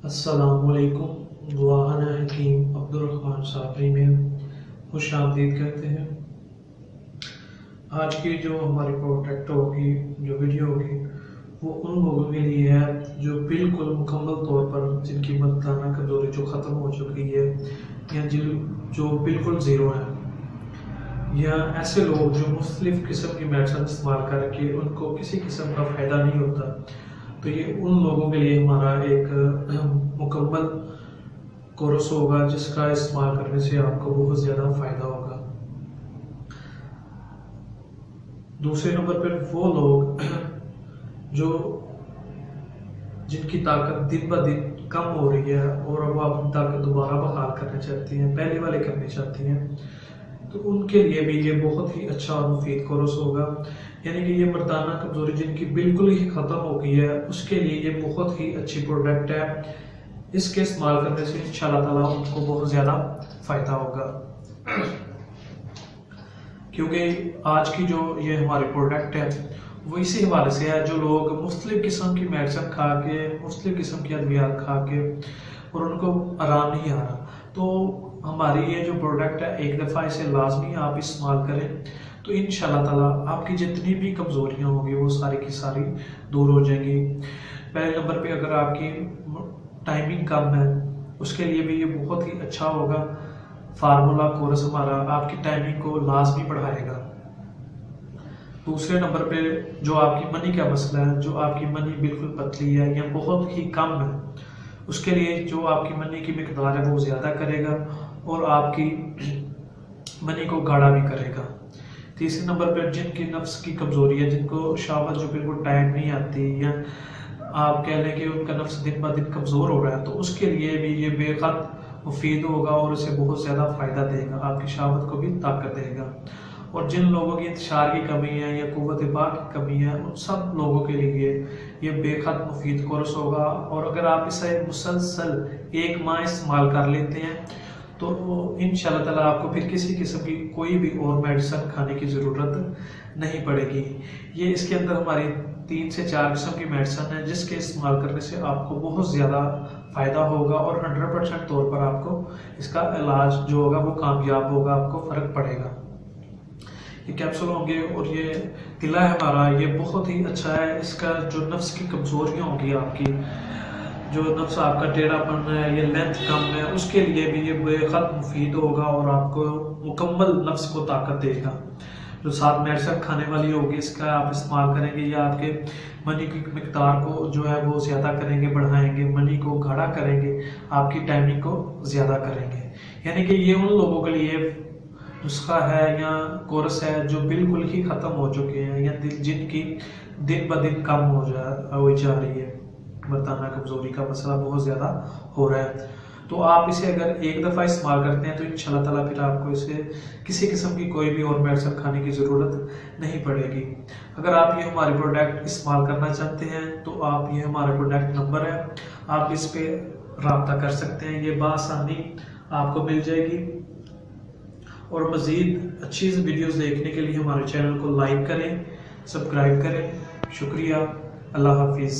السلام علیکم، دعاہنہ حکیم عبدالرحمن صابری میں خوش آمدید کرتے ہیں۔ آج کی جو ہماری پروڈکٹ ہوگی، جو ویڈیو ہوگی، وہ ان لوگوں کے لیے ہے جو بالکل مکمل طور پر جن کی مردانہ کمزوری جو ختم ہو چکی ہے یا جو بالکل زیرو ہے، یا ایسے لوگ جو مختلف قسم کی میڈیسن استعمال کر کے ان کو کسی قسم کا فائدہ نہیں ہوتا، تو یہ ان لوگوں کے لیے ہمارا ایک مکمل کورس ہوگا جس کا استعمال کرنے سے آپ کو بہت زیادہ فائدہ ہوگا۔ دوسرے نمبر پر وہ لوگ جن کی طاقت دن بہ دن کم ہو رہی ہے اور اب آپ اپنی طاقت دوبارہ بحال کرنا چاہتی ہیں، پہلے والے کرنے چاہتی ہیں، تو ان کے لیے بھی یہ بہت ہی اچھا اور مفید کورس ہوگا۔ یعنی کہ یہ مردانہ کمزوری جن کی بالکل ہی ختم ہو گئی ہے، اس کے لیے یہ بہت ہی اچھی پروڈکٹ ہے۔ اس کے استعمال کرنے سے انشاءاللہ تعالیٰ ان کو بہت زیادہ فائدہ ہوگا، کیونکہ آج کی جو یہ ہماری پروڈکٹ ہے وہ اسی حوالے سے ہے جو لوگ مختلف قسم کی میڈیسن کھا کے، مختلف قسم کی ادویات کھا کے اور ان کو آرام نہیں آ رہا، تو ہماری یہ جو پروڈکٹ ہے ایک دفعہ اسے لازمی آپ استعمال کریں تو انشاءاللہ تعالیٰ آپ کی جتنی بھی کمزوریاں ہوں گی وہ ساری کی ساری دور ہو جائیں گی۔ پہلے نمبر پہ اگر آپ کی ٹائمنگ کم ہے اس کے لیے بھی یہ بہت ہی اچھا ہوگا۔ فارمولا کورس ہمارا آپ کی ٹائمنگ کو لازمی بڑھائے گا۔ دوسرے نمبر پہ جو آپ کی منی کا مسئلہ ہے، جو آپ کی منی بالکل پتلی ہے یا بہت ہی کم ہے، اس کے لیے جو آپ کی منی کی مقدار ہے وہ زیادہ کرے گا اور آپ کی منی کو گاڑا بھی کرے گا۔ تیسرے نمبر پر جن کی نفس کی کمزوری ہے، جن کو شہوت جو بالکل ٹائم نہیں آتی یا آپ کہہ لیں کہ ان کا نفس دن بہ دن کمزور ہو رہا ہے، تو اس کے لیے بھی یہ بے حد مفید ہوگا اور اسے بہت زیادہ فائدہ دے گا، آپ کی شہوت کو بھی طاقت دے گا۔ اور جن لوگوں کی انتشار کی کمی ہے یا قوت باہ کی کمی ہے، ان سب لوگوں کے لیے یہ بے حد مفید کورس ہوگا۔ اور اگر آپ اسے مسلسل 1 ماہ استعمال کر لیتے ہیں تو انشاءاللہ تعالیٰ آپ کو پھر کسی قسم کی کوئی بھی اور میڈیسن کھانے کی ضرورت نہیں پڑے گی۔ یہ اس کے اندر ہماری 3 سے 4 قسم کی میڈیسن ہے جس کے استعمال کرنے سے آپ کو بہت زیادہ فائدہ ہوگا اور 100% طور پر آپ کو اس کا علاج جو ہوگا وہ کامیاب ہوگا، آپ کو فرق پڑے گا۔ یہ کیپسول ہوں گے اور یہ قلعہ ہے ہمارا، یہ بہت ہی اچھا ہے۔ اس کا جو نفس کی کمزوریاں ہوں گی، آپ کی جو نفس آپ کا ٹیڑھا پن ہے یا لینتھ کم ہے، اس کے لیے بھی یہ بے حد مفید ہوگا اور آپ کو مکمل نفس کو طاقت دے گا۔ جو ساتھ میڈیسن کھانے والی ہوگی، اس کا آپ استعمال کریں گے یا آپ کے منی کی مقدار کو جو ہے وہ زیادہ کریں گے، بڑھائیں گے، منی کو گاڑا کریں گے، آپ کی ٹائمنگ کو زیادہ کریں گے۔ یعنی کہ یہ ان لوگوں کے لیے نسخہ ہے یا کورس ہے جو بالکل ہی ختم ہو چکے ہیں یا جن کی دن بہ دن کم ہو جا رہی ہے، مردانہ کمزوری کا مسئلہ بہت زیادہ ہو رہا ہے۔ تو آپ اسے اگر ایک دفعہ استعمال کرتے ہیں تو انشاءاللہ تعالیٰ پھر آپ کو اسے کسی قسم کی کوئی بھی اور میڈیسن کھانے کی ضرورت نہیں پڑے گی۔ اگر آپ یہ ہماری پروڈکٹ استعمال کرنا چاہتے ہیں تو آپ یہ ہمارا پروڈکٹ نمبر ہے، آپ اس پہ رابطہ کر سکتے ہیں، یہ بآسانی آپ کو مل جائے گی۔ اور مزید اچھی ویڈیوز دیکھنے کے لیے ہمارے چینل کو لائک کریں، سبسکرائب کریں۔ شکریہ، اللہ حافظ۔